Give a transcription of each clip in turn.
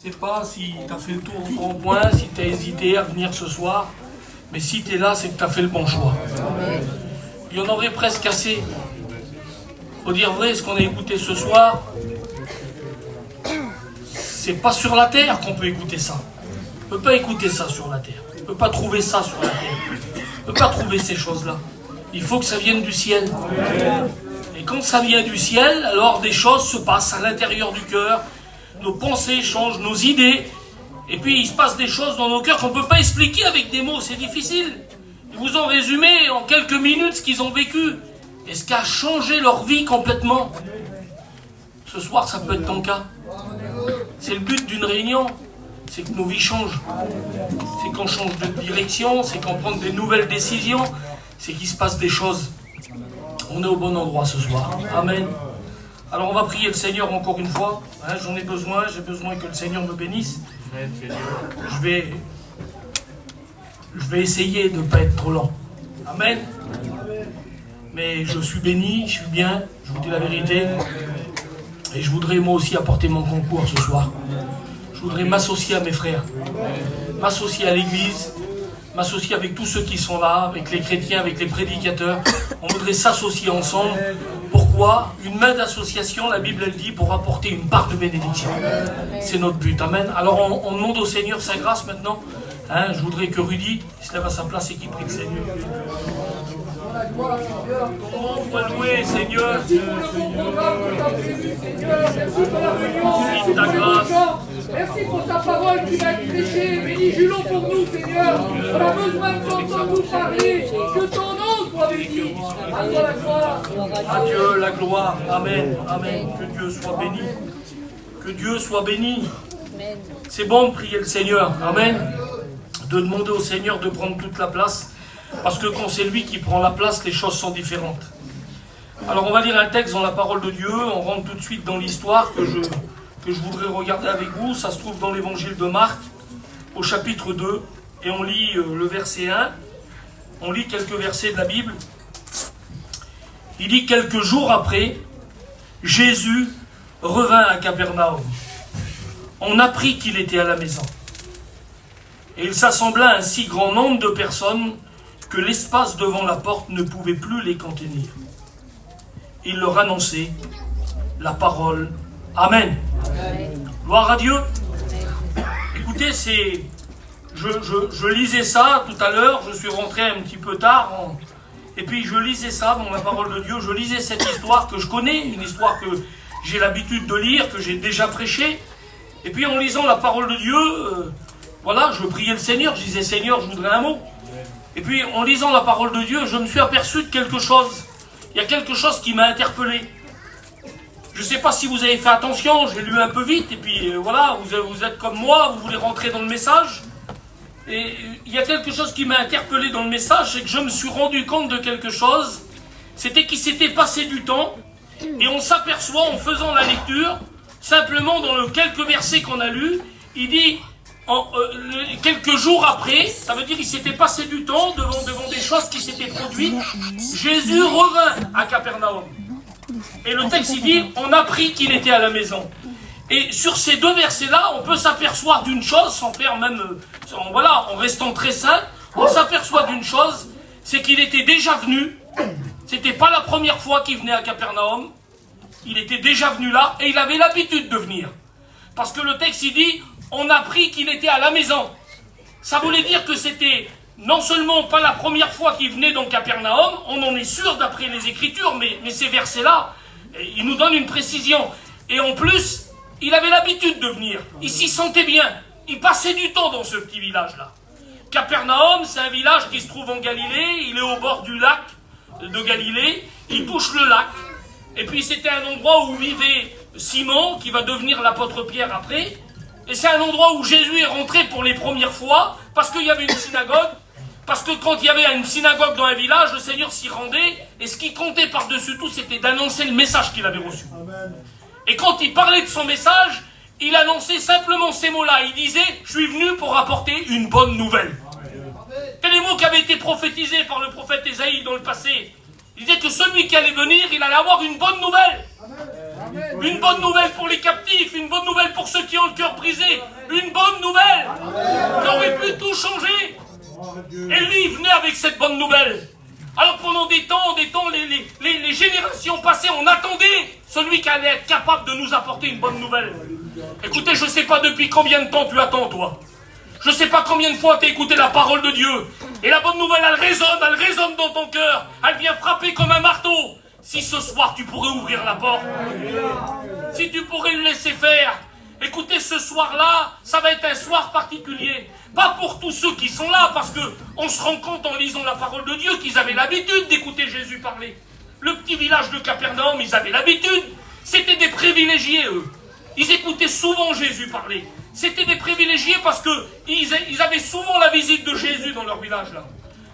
Je sais pas si tu as fait le tour du rond-point, si tu as hésité à venir ce soir, mais si tu es là, c'est que tu as fait le bon choix. Il y en aurait presque assez. Faut dire vrai, ce qu'on a écouté ce soir, c'est pas sur la terre qu'on peut écouter ça. On peut pas écouter ça sur la terre. On peut pas trouver ça sur la terre. On peut pas trouver ces choses-là. Il faut que ça vienne du ciel. Et quand ça vient du ciel, alors des choses se passent à l'intérieur du cœur. Nos pensées changent, nos idées, et puis il se passe des choses dans nos cœurs qu'on ne peut pas expliquer avec des mots, c'est difficile. Ils vous ont résumé en quelques minutes ce qu'ils ont vécu, et ce qui a changé leur vie complètement. Ce soir, ça peut être ton cas. C'est le but d'une réunion, c'est que nos vies changent. C'est qu'on change de direction, c'est qu'on prend des nouvelles décisions, c'est qu'il se passe des choses. On est au bon endroit ce soir. Amen. Alors on va prier le Seigneur encore une fois. J'en ai besoin, j'ai besoin que le Seigneur me bénisse. Je vais essayer de ne pas être trop lent. Amen. Mais je suis béni, je suis bien, je vous dis la vérité. Et je voudrais moi aussi apporter mon concours ce soir. Je voudrais m'associer à mes frères, m'associer à l'église, m'associer avec tous ceux qui sont là, avec les chrétiens, avec les prédicateurs. On voudrait s'associer ensemble. Pourquoi? Une main d'association, la Bible elle dit, pour apporter une part de bénédiction. C'est notre but. Amen. Alors on demande au Seigneur sa grâce maintenant. Je voudrais que Rudy se lève à sa place et qu'il prie le Seigneur. On va louer, Seigneur. Merci ta grâce. Merci pour ta parole qui va être prêchée. Bénis Julon pour nous, Seigneur. On a besoin de t'entendre nous parler. Que ton nom soit béni. À toi la gloire. À Dieu la gloire. Amen. Amen. Que Dieu soit béni. Que Dieu soit béni. C'est bon de prier le Seigneur. Amen. De demander au Seigneur de prendre toute la place. Parce que quand c'est lui qui prend la place, les choses sont différentes. Alors on va lire un texte dans la parole de Dieu. On rentre tout de suite dans l'histoire que je voudrais regarder avec vous. Ça se trouve dans l'évangile de Marc, au chapitre 2. Et on lit le verset 1. On lit quelques versets de la Bible. Il dit: quelques jours après, Jésus revint à Capernaum. On apprit qu'il était à la maison. Et il s'assembla un si grand nombre de personnes que l'espace devant la porte ne pouvait plus les contenir. Il leur annonçait la parole. Amen. Gloire à Dieu. Écoutez, je lisais ça tout à l'heure, je suis rentré un petit peu tard, et puis je lisais ça dans la parole de Dieu, je lisais cette histoire que je connais, une histoire que j'ai l'habitude de lire, que j'ai déjà prêchée, et puis en lisant la parole de Dieu, voilà, je priais le Seigneur, je disais: Seigneur, je voudrais un mot. Et puis en lisant la parole de Dieu, je me suis aperçu de quelque chose. Il y a quelque chose qui m'a interpellé. Je ne sais pas si vous avez fait attention, j'ai lu un peu vite, et puis voilà, vous êtes comme moi, vous voulez rentrer dans le message. Et il y a quelque chose qui m'a interpellé dans le message, c'est que je me suis rendu compte de quelque chose. C'était qu'il s'était passé du temps, et on s'aperçoit en faisant la lecture, simplement dans les quelques versets qu'on a lus, il dit... quelques jours après, ça veut dire qu'il s'était passé du temps devant des choses qui s'étaient produites. Jésus revint à Capernaum. Et le texte il dit, on apprit qu'il était à la maison. Et sur ces deux versets-là, on peut s'apercevoir d'une chose, sans faire même, en restant très simple, on s'aperçoit d'une chose, c'est qu'il était déjà venu. C'était pas la première fois qu'il venait à Capernaum. Il était déjà venu là, et il avait l'habitude de venir. Parce que le texte il dit, on a appris qu'il était à la maison. Ça voulait dire que c'était non seulement pas la première fois qu'il venait dans Capernaum, on en est sûr d'après les Écritures, mais ces versets-là, ils nous donnent une précision. Et en plus, il avait l'habitude de venir. Il s'y sentait bien. Il passait du temps dans ce petit village-là. Capernaum, c'est un village qui se trouve en Galilée. Il est au bord du lac de Galilée. Il touche le lac. Et puis c'était un endroit où vivait Simon, qui va devenir l'apôtre Pierre après. Et c'est un endroit où Jésus est rentré pour les premières fois, parce qu'il y avait une synagogue, parce que quand il y avait une synagogue dans un village, le Seigneur s'y rendait, et ce qui comptait par-dessus tout, c'était d'annoncer le message qu'il avait reçu. Amen. Et quand il parlait de son message, il annonçait simplement ces mots-là. Il disait: je suis venu pour apporter une bonne nouvelle. C'est les mots qui avaient été prophétisés par le prophète Ésaïe dans le passé. Il disait que celui qui allait venir, il allait avoir une bonne nouvelle. Amen. Une bonne nouvelle pour les captifs, une bonne nouvelle pour ceux qui ont le cœur brisé. Une bonne nouvelle qui aurait pu tout changer. Et lui, il venait avec cette bonne nouvelle. Alors pendant des temps, les générations passées, on attendait celui qui allait être capable de nous apporter une bonne nouvelle. Écoutez, je ne sais pas depuis combien de temps tu attends, toi. Je ne sais pas combien de fois tu as écouté la parole de Dieu. Et la bonne nouvelle, elle résonne dans ton cœur. Elle vient frapper comme un marteau. Si ce soir, tu pourrais ouvrir la porte. Si tu pourrais le laisser faire. Écoutez, ce soir-là, ça va être un soir particulier. Pas pour tous ceux qui sont là, parce que on se rend compte en lisant la parole de Dieu qu'ils avaient l'habitude d'écouter Jésus parler. Le petit village de Capernaum, ils avaient l'habitude. C'était des privilégiés, eux. Ils écoutaient souvent Jésus parler. C'était des privilégiés parce qu'ils avaient souvent la visite de Jésus dans leur village, là.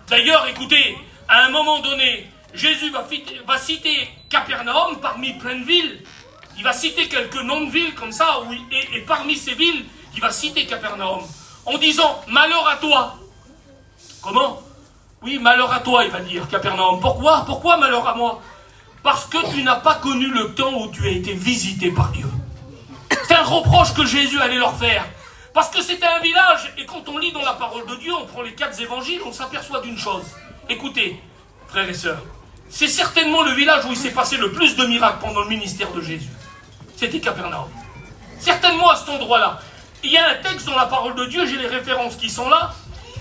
D'ailleurs, écoutez, à un moment donné, Jésus va citer Capernaum parmi plein de villes. Il va citer quelques noms de villes comme ça, et parmi ces villes, il va citer Capernaum, en disant « Malheur à toi ». Comment? Oui, malheur à toi, il va dire, Capernaum. Pourquoi? Pourquoi malheur à moi? Parce que tu n'as pas connu le temps où tu as été visité par Dieu. C'est un reproche que Jésus allait leur faire. Parce que c'était un village, et quand on lit dans la parole de Dieu, on prend les 4 évangiles, on s'aperçoit d'une chose. Écoutez, frères et sœurs, c'est certainement le village où il s'est passé le plus de miracles pendant le ministère de Jésus. C'était Capernaum. Certainement à cet endroit-là. Il y a un texte dans la parole de Dieu, j'ai les références qui sont là.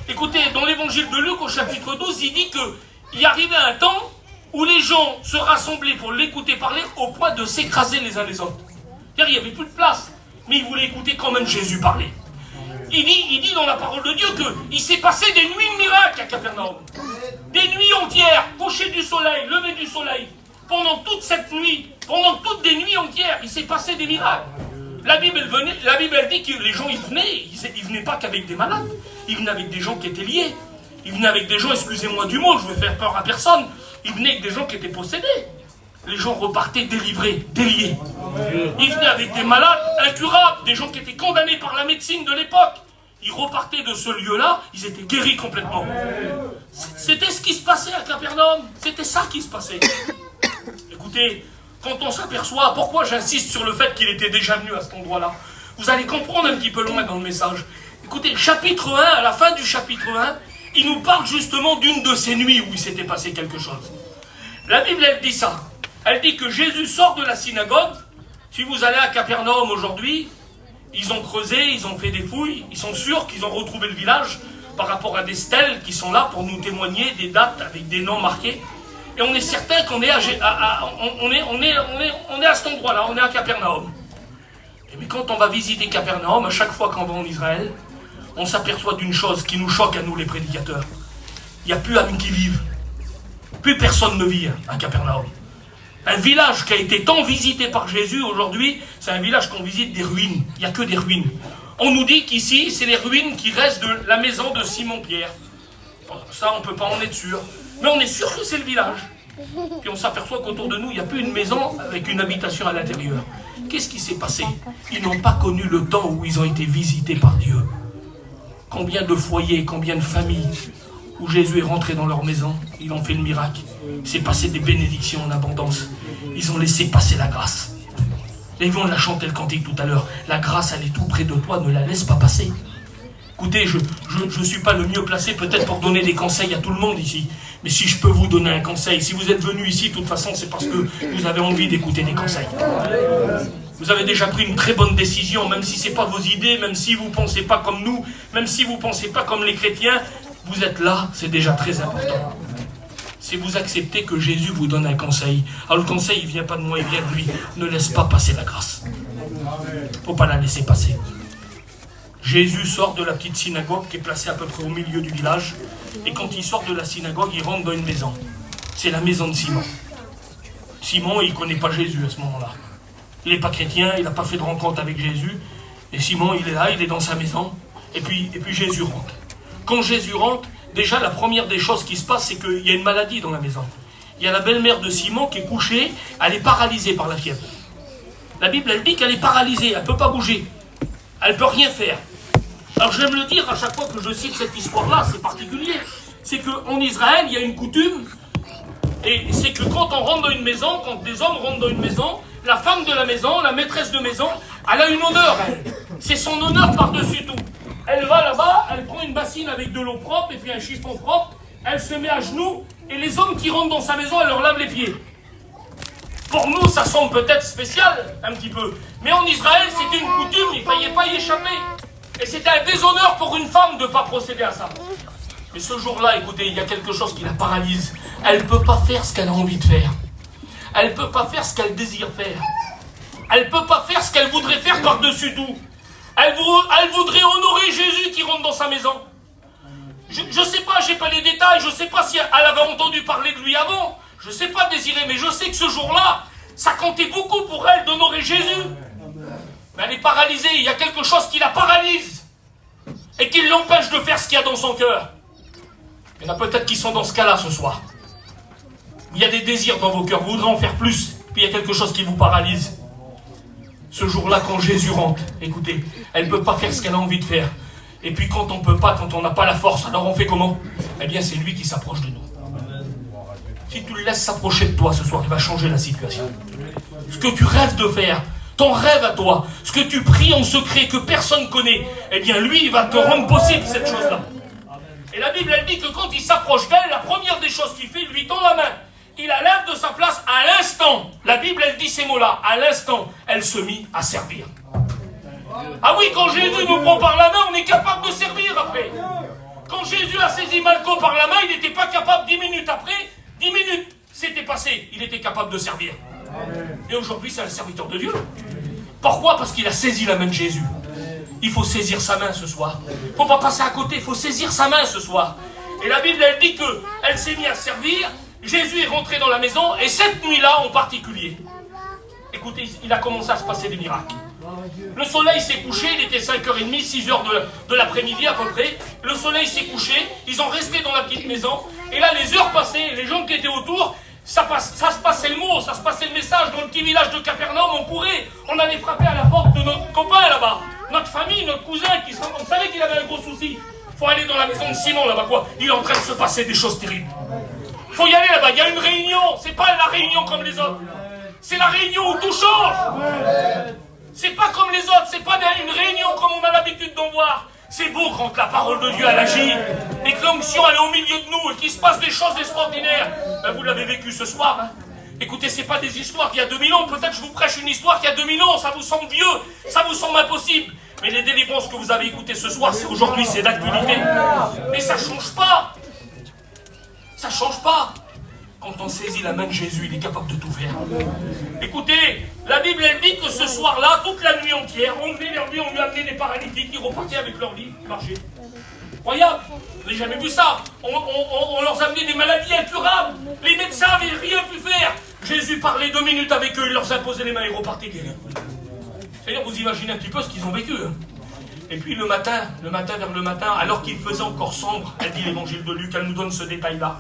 Écoutez, dans l'évangile de Luc, au chapitre 12, il dit qu'il arrivait un temps où les gens se rassemblaient pour l'écouter parler au point de s'écraser les uns les autres. C'est-à-dire, il n'y avait plus de place, mais ils voulaient écouter quand même Jésus parler. Il dit dans la parole de Dieu qu'il s'est passé des nuits de miracles à Capernaum. Des nuits entières, coucher du soleil, lever du soleil. Pendant toute cette nuit, pendant toutes des nuits entières, il s'est passé des miracles. La Bible, elle dit que les gens, ils venaient pas qu'avec des malades. Ils venaient avec des gens qui étaient liés. Ils venaient avec des gens, excusez-moi du mot, je vais faire peur à personne. Ils venaient avec des gens qui étaient possédés. Les gens repartaient délivrés, déliés. Ils venaient avec des malades incurables, des gens qui étaient condamnés par la médecine de l'époque. Ils repartaient de ce lieu-là, ils étaient guéris complètement. C'était ce qui se passait à Capernaum. C'était ça qui se passait. Écoutez, quand on s'aperçoit, pourquoi j'insiste sur le fait qu'il était déjà venu à cet endroit-là, vous allez comprendre un petit peu loin dans le message. Écoutez, chapitre 1, à la fin du chapitre 1, il nous parle justement d'une de ces nuits où il s'était passé quelque chose. La Bible, elle dit ça. Elle dit que Jésus sort de la synagogue. Si vous allez à Capernaum aujourd'hui, ils ont creusé, ils ont fait des fouilles, ils sont sûrs qu'ils ont retrouvé le village par rapport à des stèles qui sont là pour nous témoigner des dates avec des noms marqués. Et on est certain qu'on est à cet endroit-là, on est à Capernaum. Mais quand on va visiter Capernaum, à chaque fois qu'on va en Israël, on s'aperçoit d'une chose qui nous choque à nous les prédicateurs. Il n'y a plus âmes qui vivent. Plus personne ne vit à Capernaum. Un village qui a été tant visité par Jésus aujourd'hui, c'est un village qu'on visite des ruines. Il n'y a que des ruines. On nous dit qu'ici, c'est les ruines qui restent de la maison de Simon-Pierre. Ça, on ne peut pas en être sûr. Mais on est sûr que c'est le village. Puis on s'aperçoit qu'autour de nous, il n'y a plus une maison avec une habitation à l'intérieur. Qu'est-ce qui s'est passé? Ils n'ont pas connu le temps où ils ont été visités par Dieu. Combien de foyers, combien de familles où Jésus est rentré dans leur maison, ils ont fait le miracle. Il s'est passé des bénédictions en abondance. Ils ont laissé passer la grâce. Et on l'a chanté le cantique tout à l'heure. La grâce, elle est tout près de toi, ne la laisse pas passer. Écoutez, je ne suis pas le mieux placé peut-être pour donner des conseils à tout le monde ici. Mais si je peux vous donner un conseil, si vous êtes venu ici, de toute façon, c'est parce que vous avez envie d'écouter des conseils. Vous avez déjà pris une très bonne décision, même si ce n'est pas vos idées, même si vous ne pensez pas comme nous, même si vous ne pensez pas comme les chrétiens, vous êtes là, c'est déjà très important. Si vous acceptez que Jésus vous donne un conseil, alors le conseil, il ne vient pas de moi, il vient de lui. Ne laisse pas passer la grâce. Il ne faut pas la laisser passer. Jésus sort de la petite synagogue qui est placée à peu près au milieu du village. Et quand il sort de la synagogue, il rentre dans une maison. C'est la maison de Simon. Simon, il ne connaît pas Jésus à ce moment-là. Il n'est pas chrétien, il n'a pas fait de rencontre avec Jésus. Et Simon, il est là, il est dans sa maison. Et puis Jésus rentre. Quand Jésus rentre, déjà la première des choses qui se passe, c'est qu'il y a une maladie dans la maison. Il y a la belle-mère de Simon qui est couchée, elle est paralysée par la fièvre. La Bible, elle dit qu'elle est paralysée, elle ne peut pas bouger. Elle ne peut rien faire. Alors j'aime le dire à chaque fois que je cite cette histoire-là, c'est particulier. C'est qu'en Israël, il y a une coutume, et c'est que quand on rentre dans une maison, quand des hommes rentrent dans une maison, la femme de la maison, la maîtresse de maison, elle a une honneur, elle. C'est son honneur par-dessus tout. Elle va là-bas, elle prend une bassine avec de l'eau propre et puis un chiffon propre, elle se met à genoux, et les hommes qui rentrent dans sa maison, elle leur lave les pieds. Pour nous, ça semble peut-être spécial, un petit peu. Mais en Israël, c'était une coutume, il ne fallait pas y échapper. Et c'était un déshonneur pour une femme de ne pas procéder à ça. Mais ce jour-là, écoutez, il y a quelque chose qui la paralyse. Elle ne peut pas faire ce qu'elle a envie de faire. Elle ne peut pas faire ce qu'elle désire faire. Elle ne peut pas faire ce qu'elle voudrait faire par-dessus tout. Elle voudrait honorer Jésus qui rentre dans sa maison. Je ne sais pas, je n'ai pas les détails, je ne sais pas si elle avait entendu parler de lui avant. Je ne sais pas, Désiré, mais je sais que ce jour-là, ça comptait beaucoup pour elle d'honorer Jésus. Mais elle est paralysée, il y a quelque chose qui la paralyse et qui l'empêche de faire ce qu'il y a dans son cœur. Il y en a peut-être qui sont dans ce cas-là ce soir. Il y a des désirs dans vos cœurs, vous voudrez en faire plus, puis il y a quelque chose qui vous paralyse. Ce jour-là, quand Jésus rentre, écoutez, elle ne peut pas faire ce qu'elle a envie de faire. Et puis quand on ne peut pas, quand on n'a pas la force, alors on fait comment? Eh bien, c'est lui qui s'approche de nous. Si tu le laisses s'approcher de toi ce soir, il va changer la situation. Ce que tu rêves de faire, ton rêve à toi, ce que tu pries en secret, que personne ne connaît, eh bien lui, il va te rendre possible cette chose-là. Et la Bible, elle dit que quand il s'approche d'elle, la première des choses qu'il fait, il lui tend la main. Il la lève de sa place à l'instant. La Bible, elle dit ces mots-là. À l'instant, elle se mit à servir. Ah oui, quand Jésus nous prend par la main, on est capable de servir après. Quand Jésus a saisi Malco par la main, il n'était pas capable 10 minutes après. 10 minutes, c'était passé. Il était capable de servir. Et aujourd'hui, c'est un serviteur de Dieu. Pourquoi? Parce qu'il a saisi la main de Jésus. Il faut saisir sa main ce soir. Il ne faut pas passer à côté, il faut saisir sa main ce soir. Et la Bible, elle dit qu'elle s'est mise à servir. Jésus est rentré dans la maison, et cette nuit-là en particulier, écoutez, il a commencé à se passer des miracles. Le soleil s'est couché, il était 5h30, 6h de l'après-midi à peu près. Le soleil s'est couché, ils ont resté dans la petite maison, et là les heures passaient, les gens qui étaient autour, ça se passait le mot, ça se passait le message. Dans le petit village de Capernaum, on courait, on allait frapper à la porte de notre copain là-bas, notre famille, notre cousin, on savait qu'il avait un gros souci. Faut aller dans la maison de Simon là-bas, quoi. Il est en train de se passer des choses terribles. Faut y aller là-bas, il y a une réunion, c'est pas la réunion comme les autres. C'est la réunion où tout change. C'est pas comme les autres, c'est pas une réunion comme on a l'habitude d'en voir. C'est beau quand la parole de Dieu elle agit, et que l'onction elle est au milieu de nous, et qu'il se passe des choses extraordinaires. Ben, vous l'avez vécu ce soir, hein. Écoutez, c'est pas des histoires d'il y a 2000 ans, peut-être je vous prêche une histoire d'il y a 2000 ans, ça vous semble vieux, ça vous semble impossible. Mais les délivrances que vous avez écoutées ce soir, c'est aujourd'hui, c'est d'actualité. Mais ça change pas. Ça change pas. Quand on saisit la main de Jésus, il est capable de tout faire. Écoutez, la Bible, elle dit que ce soir-là, toute la nuit entière, on venait vers lui, on lui amenait des paralytiques qui repartaient avec leur lit, marcher. Incroyable, vous n'avez jamais vu ça. On leur amenait des maladies incurables. Les médecins n'avaient rien pu faire. Jésus parlait 2 minutes avec eux, il leur imposait les mains et repartait guéris. C'est-à-dire, vous imaginez un petit peu ce qu'ils ont vécu. Hein. Et puis le matin, vers le matin, alors qu'il faisait encore sombre, elle dit l'évangile de Luc, elle nous donne ce détail-là.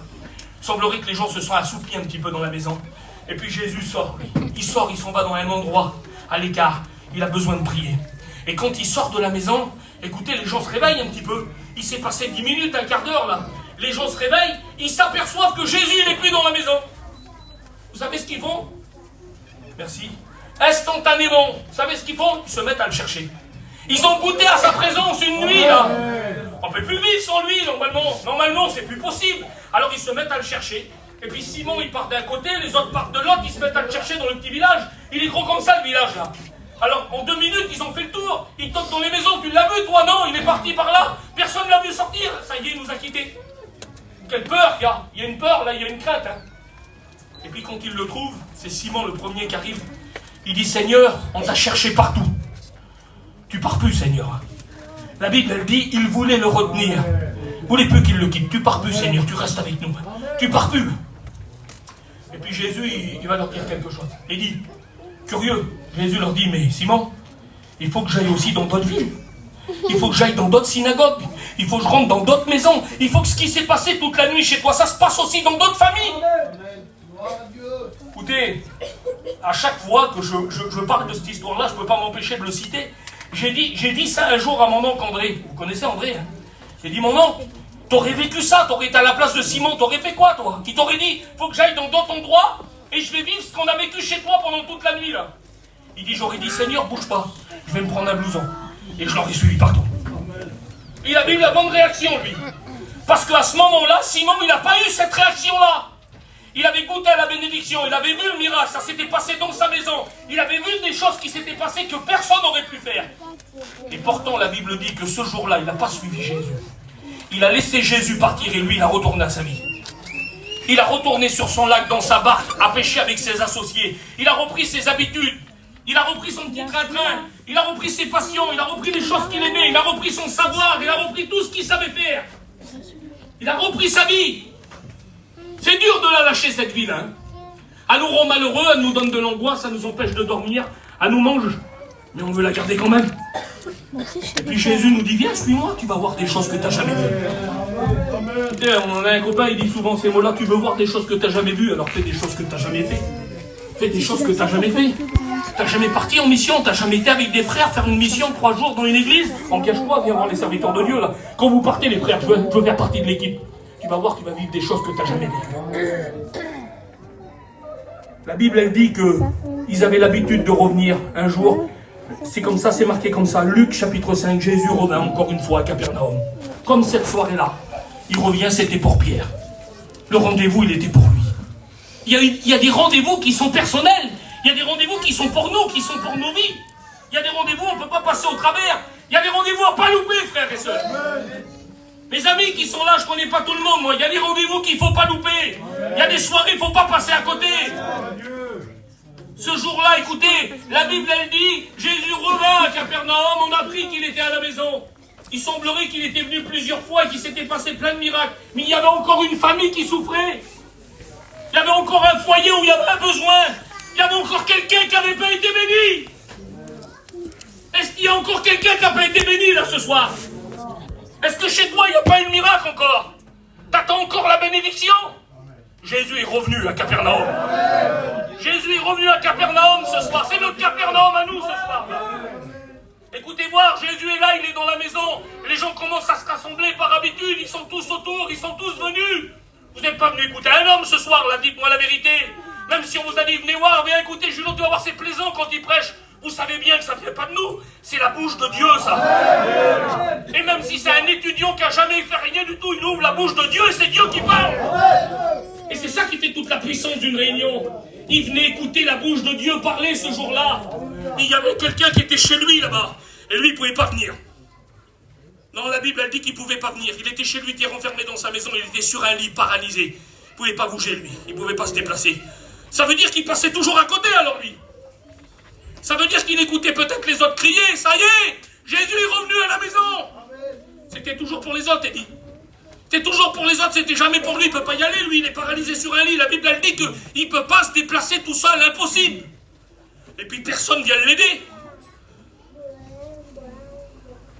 Il semblerait que les gens se sont assoupis un petit peu dans la maison. Et puis Jésus sort, lui. Il sort, il s'en va dans un endroit, à l'écart. Il a besoin de prier. Et quand il sort de la maison, écoutez, les gens se réveillent un petit peu. Il s'est passé 10 minutes, un quart d'heure, là. Les gens se réveillent, ils s'aperçoivent que Jésus n'est plus dans la maison. Vous savez ce qu'ils font? Merci. Instantanément, vous savez ce qu'ils font? Ils se mettent à le chercher. Ils ont goûté à sa présence une nuit, là. On ne peut plus vivre sans lui, normalement. Normalement, c'est plus possible. Alors, ils se mettent à le chercher. Et puis, Simon, il part d'un côté, les autres partent de l'autre. Ils se mettent à le chercher dans le petit village. Il est gros comme ça, le village, là. Alors, en 2 minutes, ils ont fait le tour. Ils toquent dans les maisons. Tu l'as vu, toi? Non, il est parti par là. Personne ne l'a vu sortir. Ça y est, il nous a quittés. Quelle peur qu'il y a. Il y a une peur, là, il y a une crainte. Hein. Et puis, quand il le trouve, c'est Simon, le premier qui arrive. Il dit, Seigneur, on t'a cherché partout. Tu pars plus, Seigneur. La Bible, elle dit, il voulait le retenir. Il voulait plus qu'il le quitte. Tu pars plus, Seigneur, tu restes avec nous. Tu pars plus. Et puis Jésus, il va leur dire quelque chose. Il dit, curieux, Jésus leur dit, mais Simon, il faut que j'aille aussi dans d'autres villes. Il faut que j'aille dans d'autres synagogues. Il faut que je rentre dans d'autres maisons. Il faut que ce qui s'est passé toute la nuit chez toi, ça se passe aussi dans d'autres familles. Écoutez, à chaque fois que je parle de cette histoire-là, je ne peux pas m'empêcher de le citer. J'ai dit ça un jour à mon oncle André. Vous connaissez André, hein? J'ai dit, mon oncle, t'aurais vécu ça, t'aurais été à la place de Simon, t'aurais fait quoi, toi? Il t'aurait dit, faut que j'aille dans d'autres endroits, et je vais vivre ce qu'on a vécu chez toi pendant toute la nuit là. Il dit, j'aurais dit, Seigneur, bouge pas, je vais me prendre un blouson. Et je l'aurais suivi partout. Il avait eu la bonne réaction, lui. Parce qu'à ce moment-là, Simon, il n'a pas eu cette réaction-là. Il avait goûté à la bénédiction, il avait vu le miracle, ça s'était passé dans sa maison. Il avait vu des choses qui s'étaient passées que personne n'aurait pu faire. Et pourtant, la Bible dit que ce jour-là, il n'a pas suivi Jésus. Il a laissé Jésus partir et lui, il a retourné à sa vie. Il a retourné sur son lac, dans sa barque, à pêcher avec ses associés. Il a repris ses habitudes. Il a repris son petit train-train. Il a repris ses passions. Il a repris les choses qu'il aimait. Il a repris son savoir. Il a repris tout ce qu'il savait faire. Il a repris sa vie. C'est dur de la lâcher, cette vie-là. Hein. Elle nous rend malheureux, elle nous donne de l'angoisse, ça nous empêche de dormir, elle nous mange. Mais on veut la garder quand même. Et puis Jésus nous dit, viens, suis-moi, tu vas voir des choses que tu n'as jamais vues. On a un copain, il dit souvent ces mots-là, tu veux voir des choses que tu n'as jamais vues, alors fais des choses que tu n'as jamais fait. Fais des choses que tu n'as jamais fait. Tu n'as jamais parti en mission, tu n'as jamais été avec des frères faire une mission 3 jours dans une église. En cache-toi, viens voir les serviteurs de Dieu là. Quand vous partez les frères, je veux faire partie de l'équipe. Tu vas voir, tu vas vivre des choses que tu n'as jamais vécues. La Bible, elle dit qu'ils avaient l'habitude de revenir un jour. C'est comme ça, c'est marqué comme ça. Luc chapitre 5, Jésus revint encore une fois à Capernaum. Comme cette soirée-là. Il revient, c'était pour Pierre. Le rendez-vous, il était pour lui. Il y a des rendez-vous qui sont personnels. Il y a des rendez-vous qui sont pour nous, qui sont pour nos vies. Il y a des rendez-vous, on ne peut pas passer au travers. Il y a des rendez-vous à pas louper, frères et sœurs. Mes amis qui sont là, je ne connais pas tout le monde, moi. Il y a des rendez-vous qu'il ne faut pas louper. Il y a des soirées, il ne faut pas passer à côté. Ce jour-là, écoutez, la Bible, elle dit, Jésus revint à Capernaum, on a appris qu'il était à la maison. Il semblerait qu'il était venu plusieurs fois et qu'il s'était passé plein de miracles. Mais il y avait encore une famille qui souffrait. Il y avait encore un foyer où il y avait un besoin. Il y avait encore quelqu'un qui n'avait pas été béni. Est-ce qu'il y a encore quelqu'un qui n'a pas été béni là ce soir? Est-ce que chez toi, il n'y a pas eu de miracle encore? T'attends encore la bénédiction? Jésus est revenu à Capernaum. Jésus est revenu à Capernaum ce soir. C'est notre Capernaum à nous ce soir. Écoutez voir, Jésus est là, il est dans la maison. Les gens commencent à se rassembler par habitude. Ils sont tous autour, ils sont tous venus. Vous n'êtes pas venu écouter un homme ce soir, là, dites-moi la vérité. Même si on vous a dit, venez voir, viens écouter Julot, tu vas voir, c'est plaisant quand il prêche. Vous savez bien que ça ne vient pas de nous. C'est la bouche de Dieu, ça. Et même si c'est un étudiant qui n'a jamais fait rien du tout, il ouvre la bouche de Dieu et c'est Dieu qui parle. Et c'est ça qui fait toute la puissance d'une réunion. Il venait écouter la bouche de Dieu parler ce jour-là. Il y avait quelqu'un qui était chez lui là-bas. Et lui, il ne pouvait pas venir. Non, la Bible, elle dit qu'il ne pouvait pas venir. Il était chez lui, il était renfermé dans sa maison. Il était sur un lit, paralysé. Il ne pouvait pas bouger, lui. Il ne pouvait pas se déplacer. Ça veut dire qu'il passait toujours à côté, alors, lui. Ça veut dire qu'il écoutait peut-être les autres crier. Ça y est, Jésus est revenu à la maison. C'était toujours pour les autres, Eddie. C'était toujours pour les autres, c'était jamais pour lui. Il ne peut pas y aller, lui. Il est paralysé sur un lit. La Bible, elle dit qu'il ne peut pas se déplacer tout seul. Impossible. Et puis, personne ne vient l'aider.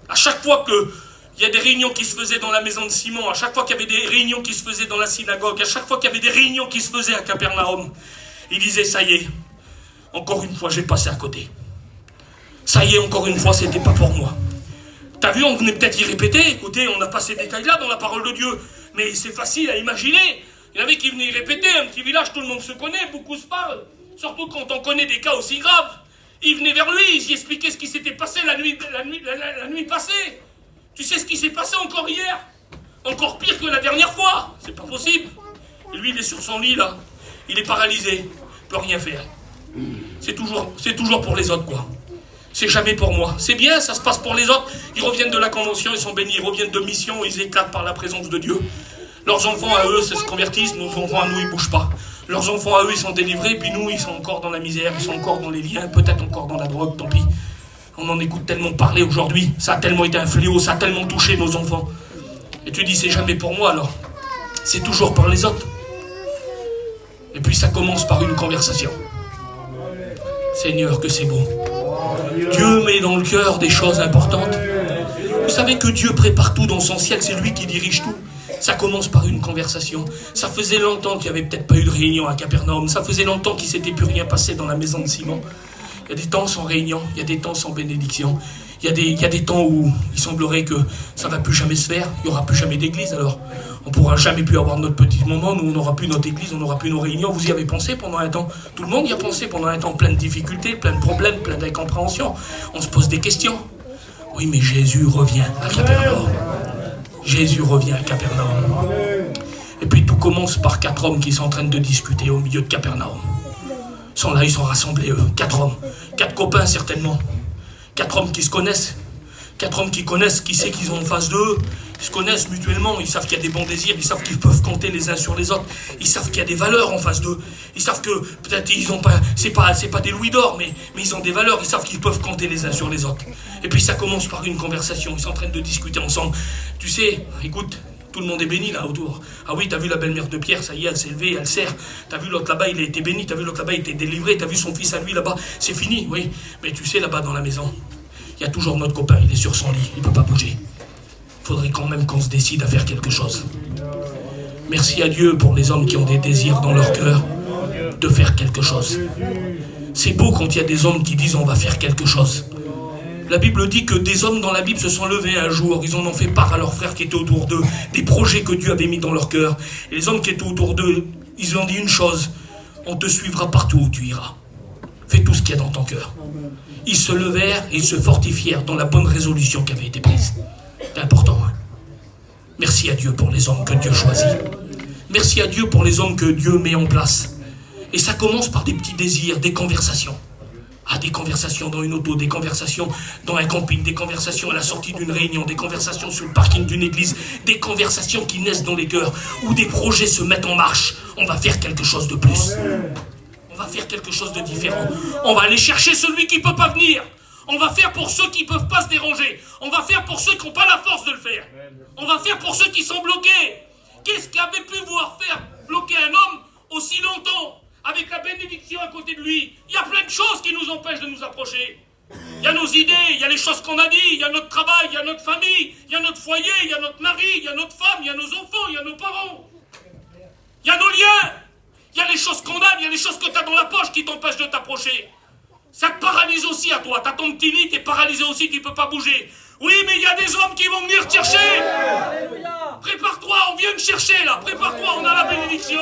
À chaque fois qu'il y a des réunions qui se faisaient dans la maison de Simon, à chaque fois qu'il y avait des réunions qui se faisaient dans la synagogue, à chaque fois qu'il y avait des réunions qui se faisaient à Capernaum, il disait, ça y est, encore une fois, j'ai passé à côté. Ça y est, encore une fois, c'était pas pour moi. T'as vu, on venait peut-être y répéter, écoutez, on n'a pas ces détails-là dans la parole de Dieu, mais c'est facile à imaginer. Il y en avait qui venaient y répéter, un petit village, tout le monde se connaît, beaucoup se parlent, surtout quand on connaît des cas aussi graves. Ils venaient vers lui, ils y expliquaient ce qui s'était passé la nuit passée. Tu sais ce qui s'est passé encore hier? Encore pire que la dernière fois. C'est pas possible. Et lui, il est sur son lit, là. Il est paralysé. Il peut rien faire. C'est toujours pour les autres, quoi. C'est jamais pour moi. C'est bien, ça se passe pour les autres. Ils reviennent de la convention, ils sont bénis. Ils reviennent de mission, ils éclatent par la présence de Dieu. Leurs enfants, à eux, se convertissent. Nos enfants, à nous, ils bougent pas. Leurs enfants, à eux, ils sont délivrés, puis nous, ils sont encore dans la misère, ils sont encore dans les liens, peut-être encore dans la drogue, tant pis. On en écoute tellement parler aujourd'hui, ça a tellement été un fléau, ça a tellement touché nos enfants. Et tu dis, c'est jamais pour moi, alors. C'est toujours pour les autres. Et puis ça commence par une conversation. Seigneur, que c'est beau. Dieu met dans le cœur des choses importantes. Vous savez que Dieu prépare tout dans son ciel, c'est lui qui dirige tout. Ça commence par une conversation. Ça faisait longtemps qu'il n'y avait peut-être pas eu de réunion à Capernaum. Ça faisait longtemps qu'il ne s'était plus rien passé dans la maison de Simon. Il y a des temps sans réunion, il y a des temps sans bénédiction. Il Il y a des temps où il semblerait que ça ne va plus jamais se faire, il n'y aura plus jamais d'église, alors on ne pourra jamais plus avoir notre petit moment, nous on n'aura plus notre église, on n'aura plus nos réunions. Vous y avez pensé pendant un temps, tout le monde y a pensé pendant un temps, plein de difficultés, plein de problèmes, plein d'incompréhensions. On se pose des questions. Oui, mais Jésus revient à Capernaum. Jésus revient à Capernaum. Et puis tout commence par 4 hommes qui sont en train de discuter au milieu de Capernaum. Ils sont là, ils sont rassemblés, eux. 4 hommes. 4 copains, certainement. 4 hommes qui se connaissent. 4 hommes qui connaissent, qui sait qu'ils ont en face d'eux. Ils se connaissent mutuellement. Ils savent qu'il y a des bons désirs. Ils savent qu'ils peuvent compter les uns sur les autres. Ils savent qu'il y a des valeurs en face d'eux. Ils savent que peut-être ils ont pas, c'est pas des louis d'or, mais ils ont des valeurs. Ils savent qu'ils peuvent compter les uns sur les autres. Et puis ça commence par une conversation. Ils sont en train de discuter ensemble. Tu sais, écoute, tout le monde est béni là autour. Ah oui, t'as vu la belle-mère de Pierre, ça y est, elle s'est levée, elle sert. T'as vu l'autre là-bas, il a été béni. T'as vu l'autre là-bas, il a été délivré. T'as vu son fils à lui là-bas, c'est fini, oui. Mais tu sais, là-bas dans la maison, il y a toujours notre copain, il est sur son lit, il ne peut pas bouger. Il faudrait quand même qu'on se décide à faire quelque chose. Merci à Dieu pour les hommes qui ont des désirs dans leur cœur de faire quelque chose. C'est beau quand il y a des hommes qui disent on va faire quelque chose. La Bible dit que des hommes dans la Bible se sont levés un jour, ils en ont fait part à leurs frères qui étaient autour d'eux, des projets que Dieu avait mis dans leur cœur. Et les hommes qui étaient autour d'eux, ils ont dit une chose, on te suivra partout où tu iras. Fais tout ce qu'il y a dans ton cœur. Ils se levèrent et ils se fortifièrent dans la bonne résolution qui avait été prise. C'est important. Hein? Merci à Dieu pour les hommes que Dieu choisit. Merci à Dieu pour les hommes que Dieu met en place. Et ça commence par des petits désirs, des conversations. Ah, des conversations dans une auto, des conversations dans un camping, des conversations à la sortie d'une réunion, des conversations sur le parking d'une église, des conversations qui naissent dans les cœurs, où des projets se mettent en marche. On va faire quelque chose de plus. On va faire quelque chose de différent. On va aller chercher celui qui ne peut pas venir. On va faire pour ceux qui ne peuvent pas se déranger. On va faire pour ceux qui n'ont pas la force de le faire. On va faire pour ceux qui sont bloqués. Qu'est-ce qui avait pu pouvoir faire bloquer un homme aussi longtemps avec la bénédiction à côté de lui? Il y a plein de choses qui nous empêchent de nous approcher. Il y a nos idées, il y a les choses qu'on a dit, il y a notre travail, il y a notre famille, il y a notre foyer, il y a notre mari, il y a notre femme, il y a nos enfants, il y a nos parents. Il y a nos liens. Il y a les choses qu'on a, il y a les choses que tu as dans la poche qui t'empêchent de t'approcher. Ça te paralyse aussi à toi. Tu as ton petit lit, tu es paralysé aussi, tu ne peux pas bouger. Oui, mais il y a des hommes qui vont venir te chercher. Prépare-toi, on vient te chercher là. Prépare-toi, on a la bénédiction.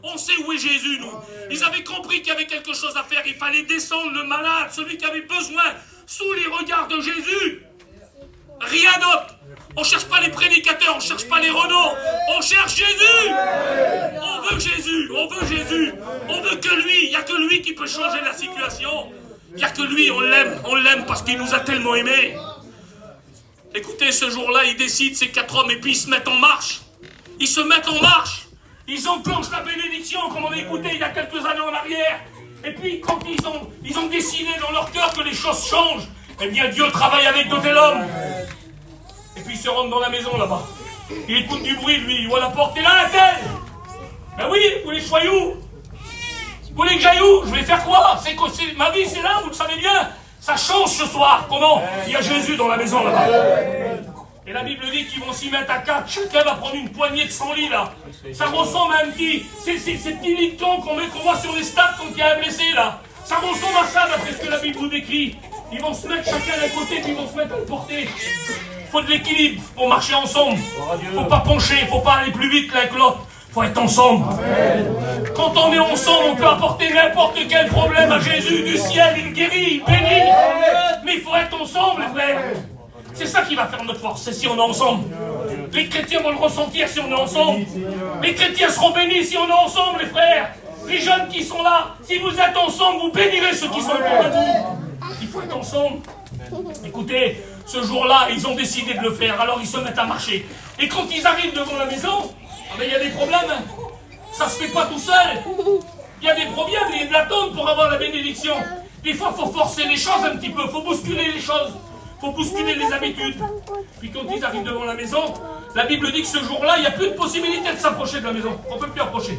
On sait où est Jésus, nous. Ils avaient compris qu'il y avait quelque chose à faire. Il fallait descendre le malade, celui qui avait besoin, sous les regards de Jésus. Rien d'autre. On ne cherche pas les prédicateurs, on ne cherche pas les Renault. On cherche Jésus. On veut Jésus, on veut Jésus. On veut que lui. Il n'y a que lui qui peut changer la situation. Il n'y a que lui, on l'aime parce qu'il nous a tellement aimés. Écoutez, ce jour-là, ils décident, ces 4 hommes, et puis ils se mettent en marche. Ils se mettent en marche. Ils enclenchent la bénédiction, comme on a écouté il y a quelques années en arrière. Et puis, quand ils ont décidé dans leur cœur que les choses changent, eh bien, Dieu travaille avec de tels hommes. Et puis, il se rentre dans la maison, là-bas. Il écoute du bruit, lui. Il voit la porte. Et là, un tel. Ben oui, vous voulez que je sois où? Vous voulez que j'aille où? Je vais faire quoi? Ma vie, c'est là, vous le savez bien. Ça change ce soir. Comment? Il y a Jésus dans la maison, là-bas. Et la Bible dit qu'ils vont s'y mettre à 4. Chacun va prendre une poignée de 100 lits, là. Ça ressemble à un petit... Ces petits lits de camp qu'on voit sur les stades quand il y a un blessé, là. Ça ressemble à ça, d'après ce que la Bible nous décrit. Ils vont se mettre chacun d'un côté, puis ils vont se mettre à le porter. Il faut de l'équilibre pour marcher ensemble. Il ne faut pas pencher, il ne faut pas aller plus vite l'un que l'autre. Il faut être ensemble. Quand on est ensemble, on peut apporter n'importe quel problème à Jésus du ciel. Il guérit, il bénit. Mais il faut être ensemble, les frères. C'est ça qui va faire notre force, c'est si on est ensemble. Les chrétiens vont le ressentir si on est ensemble. Les chrétiens seront bénis si on est ensemble, les frères. Les jeunes qui sont là, si vous êtes ensemble, vous bénirez ceux qui sont autour de vous. Il faut être ensemble. Écoutez, ce jour-là, ils ont décidé de le faire, alors ils se mettent à marcher. Et quand ils arrivent devant la maison, il y a des problèmes. Ça ne se fait pas tout seul. Il y a des problèmes, il y a de l'attente pour avoir la bénédiction. Des fois, il faut forcer les choses un petit peu, il faut bousculer les choses. Il faut bousculer les habitudes. Puis quand ils arrivent devant la maison, la Bible dit que ce jour-là, il n'y a plus de possibilité de s'approcher de la maison. On ne peut plus approcher.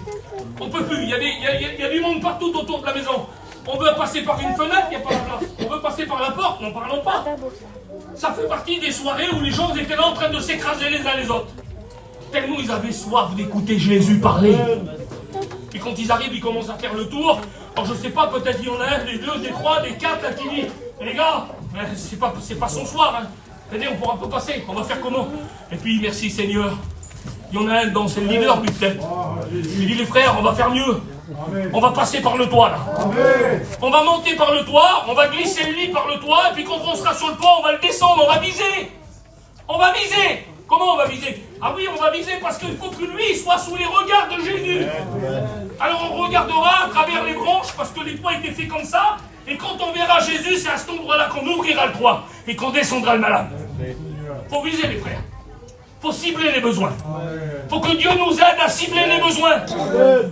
On ne peut plus. Il y a du monde partout autour de la maison. On veut passer par une fenêtre, il n'y a pas la place. On veut passer par la porte, n'en parlons pas. Ça fait partie des soirées où les gens étaient là en train de s'écraser les uns les autres. Tellement ils avaient soif d'écouter Jésus parler. Et quand ils arrivent, ils commencent à faire le tour. Alors je ne sais pas, peut-être il y en a un, des deux, des trois, des quatre là qui dit: les gars, Mais c'est pas son soir. Hein. Regardez, on pourra pas passer. On va faire comment? Et puis, merci Seigneur. Il y en a un dans, c'est le leader, lui, peut-être. Il dit, les frères, on va faire mieux. On va passer par le toit, là. On va monter par le toit, on va glisser le lit par le toit, et puis quand on sera sur le toit, on va le descendre, on va viser. On va viser. Comment on va viser? Ah oui, on va viser parce qu'il faut que lui soit sous les regards de Jésus. Alors on regardera à travers les branches, parce que les toits étaient faits comme ça, et quand on verra Jésus, c'est à cet endroit-là qu'on ouvrira le toit, et qu'on descendra le malade. Faut viser, les frères. Faut cibler les besoins. Faut que Dieu nous aide à cibler les besoins.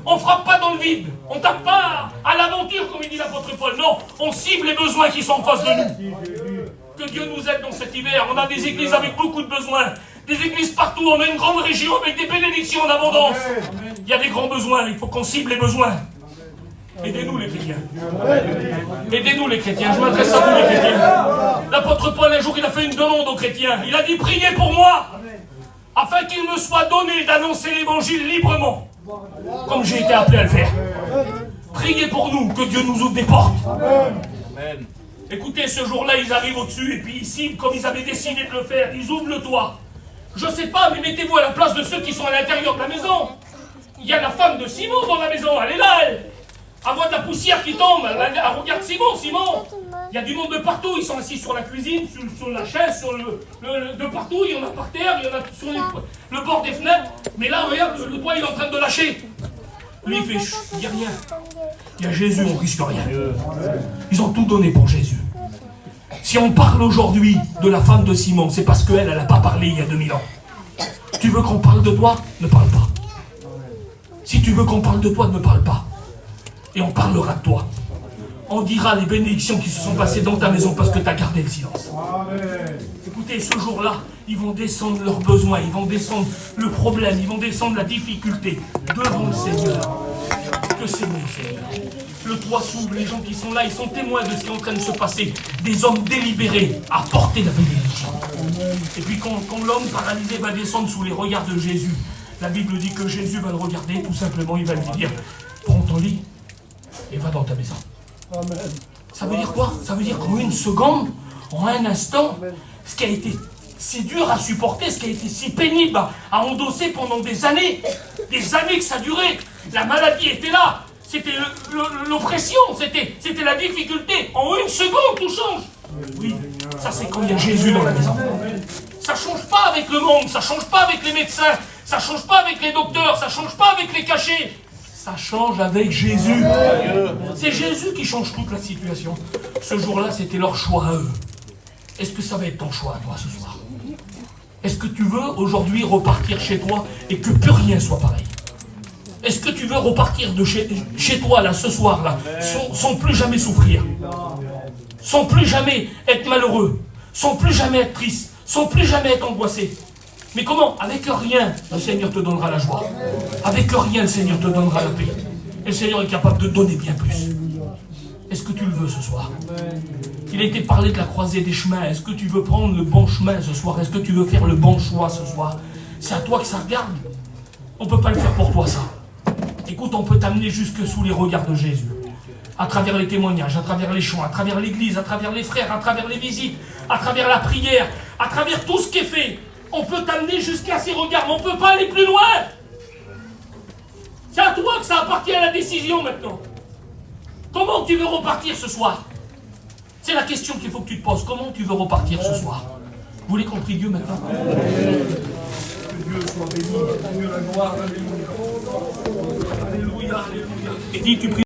On frappe pas dans le vide. On tape pas à l'aventure, comme il dit l'apôtre Paul. Non, on cible les besoins qui sont en face de nous. Que Dieu nous aide dans cet hiver. On a des églises avec beaucoup de besoins. Des églises partout. On a une grande région avec des bénédictions en abondance. Il y a des grands besoins. Il faut qu'on cible les besoins. Aidez-nous les chrétiens. Aidez-nous les chrétiens. Je m'adresse à vous les chrétiens. L'apôtre Paul, un jour, il a fait une demande aux chrétiens. Il a dit, priez pour moi, afin qu'il me soit donné d'annoncer l'évangile librement, comme j'ai été appelé à le faire. Priez pour nous, que Dieu nous ouvre des portes. Amen. Écoutez, ce jour-là, ils arrivent au-dessus, et puis ici, comme ils avaient décidé de le faire, ils ouvrent le toit. Je sais pas, mais mettez-vous à la place de ceux qui sont à l'intérieur de la maison. Il y a la femme de Simon dans la maison, elle est là, elle. Elle voit de la poussière qui tombe, elle regarde Simon. Il y a du monde de partout, ils sont assis sur la cuisine, sur la chaise, de partout, il y en a par terre, il y en a sur le bord des fenêtres. Mais là, regarde, le toit, il est en train de lâcher. Lui, il fait, il n'y a rien. Il y a Jésus, on risque rien. Ils ont tout donné pour Jésus. Si on parle aujourd'hui de la femme de Simon, c'est parce qu'elle, elle n'a pas parlé il y a 2000 ans. Tu veux qu'on parle de toi? Ne parle pas. Si tu veux qu'on parle de toi, ne parle pas. Et on parlera de toi. On dira les bénédictions qui se sont passées dans ta maison parce que tu as gardé le silence. Amen. Écoutez, ce jour-là, ils vont descendre leurs besoins, ils vont descendre le problème, ils vont descendre la difficulté devant le Seigneur. Que c'est bon, Seigneur. Le toit s'ouvre, les gens qui sont là, ils sont témoins de ce qui est en train de se passer. Des hommes délibérés à porter la bénédiction. Et puis quand l'homme paralysé va descendre sous les regards de Jésus, la Bible dit que Jésus va le regarder, tout simplement, il va lui dire, prends ton lit et va dans ta maison. Amen. Ça veut dire quoi? Ça veut dire qu'en une seconde, en un instant, ce qui a été si dur à supporter, ce qui a été si pénible à endosser pendant des années que ça durait, la maladie était là, c'était l'oppression, c'était la difficulté. En une seconde, tout change. Oui, ça c'est quand il y a Jésus dans la maison. Ça ne change pas avec le monde, ça ne change pas avec les médecins, ça ne change pas avec les docteurs, ça ne change pas avec les cachets. Ça change avec Jésus. C'est Jésus qui change toute la situation. Ce jour-là, c'était leur choix à eux. Est-ce que ça va être ton choix à toi ce soir? Est-ce que tu veux aujourd'hui repartir chez toi et que plus rien soit pareil? Est-ce que tu veux repartir de chez toi là ce soir là sans plus jamais souffrir, sans plus jamais être malheureux, sans plus jamais être triste, sans plus jamais être angoissé? Mais comment? Avec rien, le Seigneur te donnera la joie. Avec rien, le Seigneur te donnera la paix. Et le Seigneur est capable de donner bien plus. Est-ce que tu le veux ce soir? Il a été parlé de la croisée des chemins. Est-ce que tu veux prendre le bon chemin ce soir? Est-ce que tu veux faire le bon choix ce soir? C'est à toi que ça regarde. On ne peut pas le faire pour toi, ça. Écoute, on peut t'amener jusque sous les regards de Jésus. À travers les témoignages, à travers les chants, à travers l'église, à travers les frères, à travers les visites, à travers la prière, à travers tout ce qui est fait. On peut t'amener jusqu'à ces regards, mais on ne peut pas aller plus loin. C'est à toi que ça appartient à la décision maintenant. Comment tu veux repartir ce soir? C'est la question qu'il faut que tu te poses. Comment tu veux repartir ce soir? Vous l'avez compris, Dieu, maintenant? Que Dieu soit béni. Dieu la gloire. Alléluia. Alléluia. Et dis, tu pries.